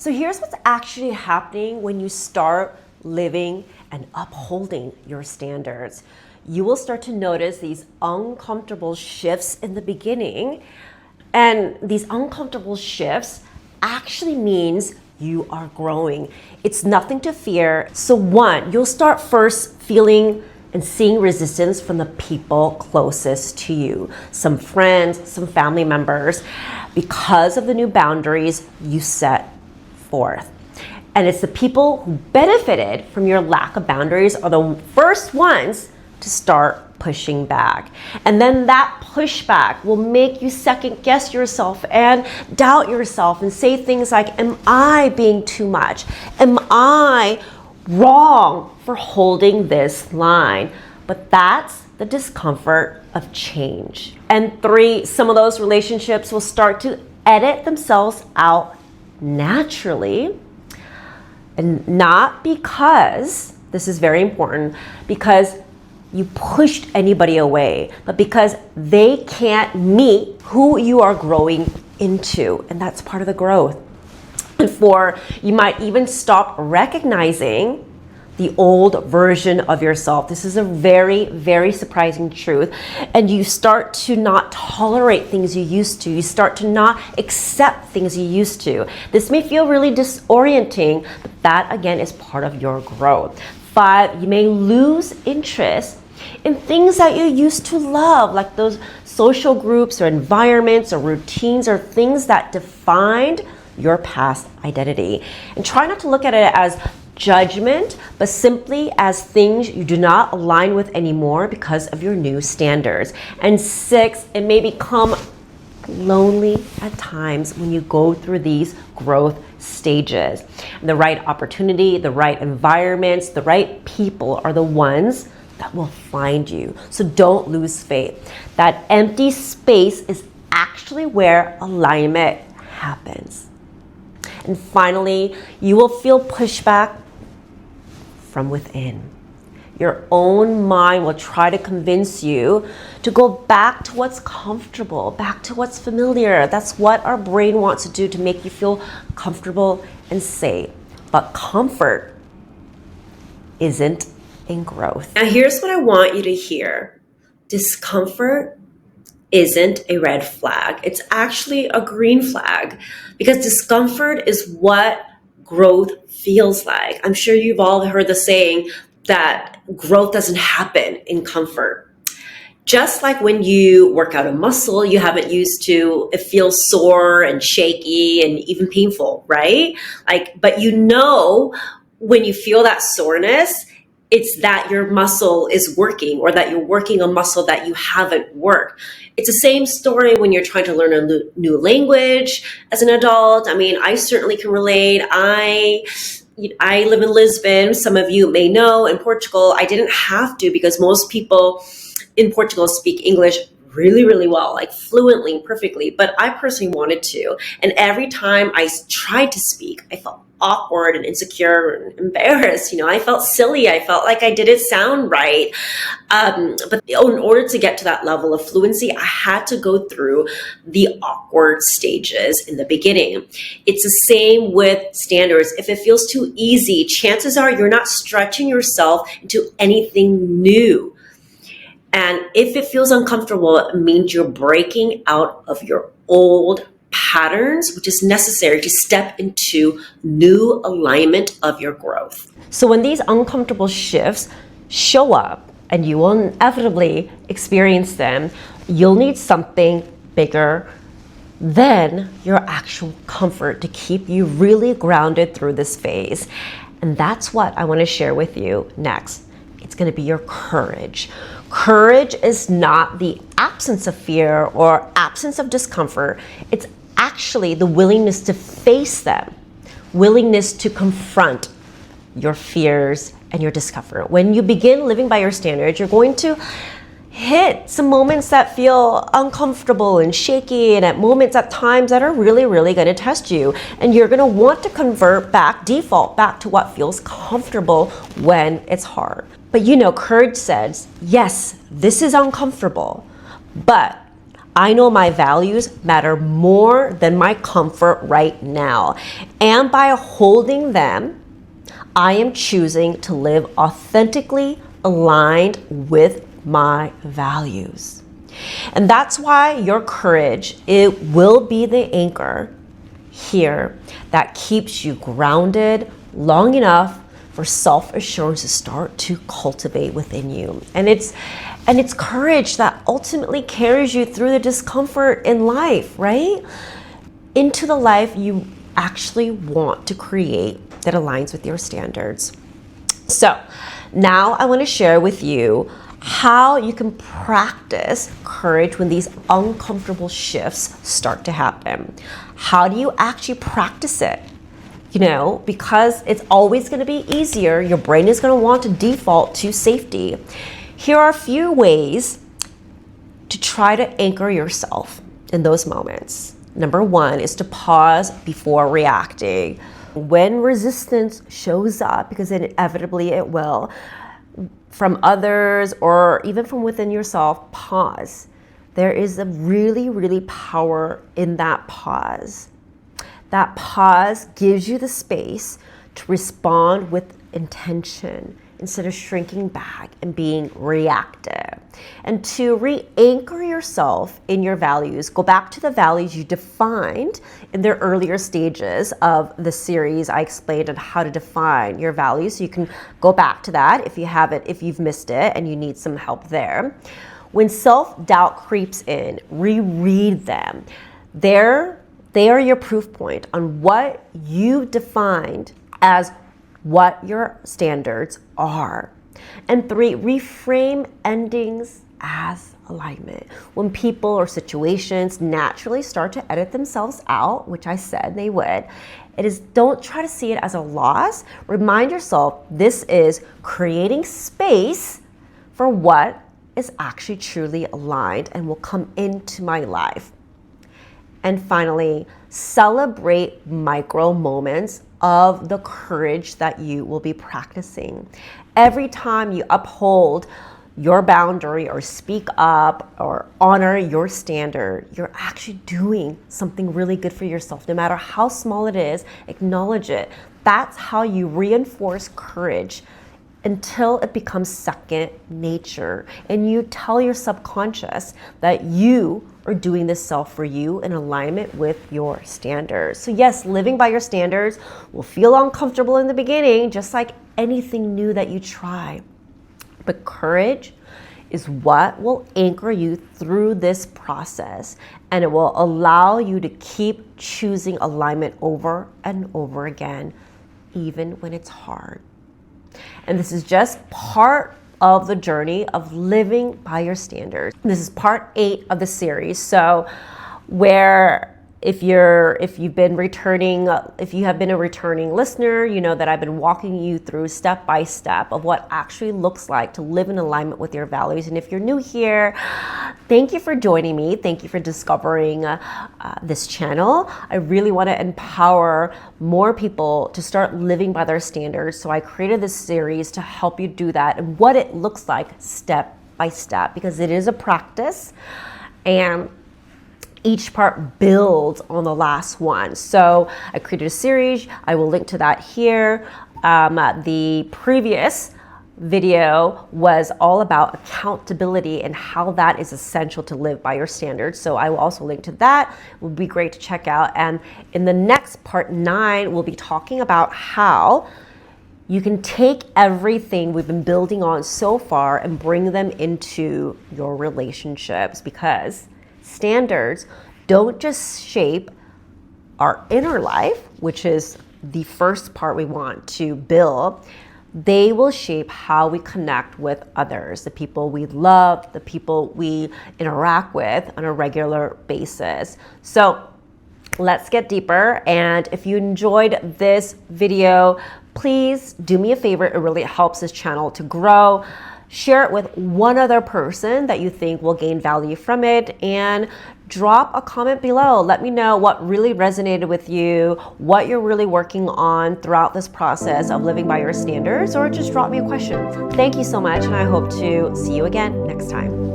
So here's what's actually happening when you start living and upholding your standards. You will start to notice these uncomfortable shifts in the beginning. And these uncomfortable shifts actually means you are growing. It's nothing to fear. So one, you'll start first feeling and seeing resistance from the people closest to you. Some friends, some family members, because of the new boundaries you set forth. And it's the people who benefited from your lack of boundaries are the first ones to start pushing back. And then that pushback will make you second guess yourself and doubt yourself and say things like, am I being too much? Am I wrong for holding this line? But that's the discomfort of change. And three, some of those relationships will start to edit themselves out naturally. And not because, this is very important, because you pushed anybody away, but because they can't meet who you are growing into. And that's part of the growth. And four, you might even stop recognizing the old version of yourself. This is a very, very surprising truth. And you start to not tolerate things you used to. You start to not accept things you used to. This may feel really disorienting, but that again is part of your growth. Five, you may lose interest in things that you used to love, like those social groups or environments or routines or things that defined your past identity. And try not to look at it as judgment, but simply as things you do not align with anymore because of your new standards. And six, it may become lonely at times when you go through these growth stages. And the right opportunity, the right environments, the right people are the ones that will find you. So don't lose faith. That empty space is actually where alignment happens. And finally, you will feel pushback from within. Your own mind will try to convince you to go back to what's comfortable, back to what's familiar. That's what our brain wants to do, to make you feel comfortable and safe. But comfort isn't in growth. Now here's what I want you to hear. Discomfort isn't a red flag. It's actually a green flag, because discomfort is what growth feels like. I'm sure you've all heard the saying that growth doesn't happen in comfort. Just like when you work out a muscle you haven't used to, it feels sore and shaky and even painful, right? But you know, when you feel that soreness, it's that your muscle is working, or that you're working a muscle that you haven't worked. It's the same story when you're trying to learn a new language as an adult. I mean, I certainly can relate. I live in Lisbon. Some of you may know, in Portugal, I didn't have to, because most people in Portugal speak English really, really well, like fluently and perfectly. But I personally wanted to. And every time I tried to speak, I felt awkward and insecure and embarrassed. I felt silly. I felt like I didn't sound right. But in order to get to that level of fluency, I had to go through the awkward stages in the beginning. It's the same with standards. If it feels too easy, chances are you're not stretching yourself into anything new. And if it feels uncomfortable, it means you're breaking out of your old patterns, which is necessary to step into new alignment of your growth. So when these uncomfortable shifts show up, and you will inevitably experience them, you'll need something bigger than your actual comfort to keep you really grounded through this phase. And that's what I want to share with you next. It's going to be your courage. Courage is not the absence of fear or absence of discomfort. It's actually the willingness to face them, willingness to confront your fears and your discomfort. When you begin living by your standards, you're going to hit some moments that feel uncomfortable and shaky, and at moments at times that are really, really going to test you. And you're going to want to default back to what feels comfortable when it's hard. But courage says, yes, this is uncomfortable, but I know my values matter more than my comfort right now. And by holding them, I am choosing to live authentically aligned with my values. And that's why your courage, it will be the anchor here that keeps you grounded long enough for self-assurance to start to cultivate within you. And it's courage that ultimately carries you through the discomfort in life, right? Into the life you actually want to create that aligns with your standards. So now I want to share with you how you can practice courage when these uncomfortable shifts start to happen. How do you actually practice it? Because it's always going to be easier. Your brain is going to want to default to safety. Here are a few ways to try to anchor yourself in those moments. Number one is to pause before reacting. When resistance shows up, because inevitably it will, from others or even from within yourself, pause. There is a really, really power in that pause. That pause gives you the space to respond with intention instead of shrinking back and being reactive. And to re-anchor yourself in your values, go back to the values you defined in the earlier stages of the series. I explained on how to define your values. So you can go back to that if you've missed it and you need some help there. When self-doubt creeps in, reread them. They are your proof point on what you defined as what your standards are. And 3, reframe endings as alignment. When people or situations naturally start to edit themselves out, which I said they would, don't try to see it as a loss. Remind yourself this is creating space for what is actually truly aligned and will come into my life. And finally, celebrate micro moments of the courage that you will be practicing. Every time you uphold your boundary or speak up or honor your standard, you're actually doing something really good for yourself. No matter how small it is, acknowledge it. That's how you reinforce courage until it becomes second nature. And you tell your subconscious that you are doing this self for you in alignment with your standards. So yes, living by your standards will feel uncomfortable in the beginning, just like anything new that you try. But courage is what will anchor you through this process, and it will allow you to keep choosing alignment over and over again, even when it's hard. And this is just part of the journey of living by your standards. This is part 8 of the series. So if you have been a returning listener, you know that I've been walking you through step by step of what actually looks like to live in alignment with your values. And if you're new here, thank you for joining me. Thank you for discovering this channel. I really want to empower more people to start living by their standards. So I created this series to help you do that and what it looks like step by step, because it is a practice and each part builds on the last one. So I created a series. I will link to that here. The previous video was all about accountability and how that is essential to live by your standards. So I will also link to that. It would be great to check out. And in the next part 9, we'll be talking about how you can take everything we've been building on so far and bring them into your relationships, because standards don't just shape our inner life, which is the first part we want to build. They will shape how we connect with others, the people we love, the people we interact with on a regular basis. So let's get deeper. And if you enjoyed this video, please do me a favor. It really helps this channel to grow. Share it with one other person that you think will gain value from it, and drop a comment below. Let me know what really resonated with you, what you're really working on throughout this process of living by your standards, or just drop me a question. Thank you so much, and I hope to see you again next time.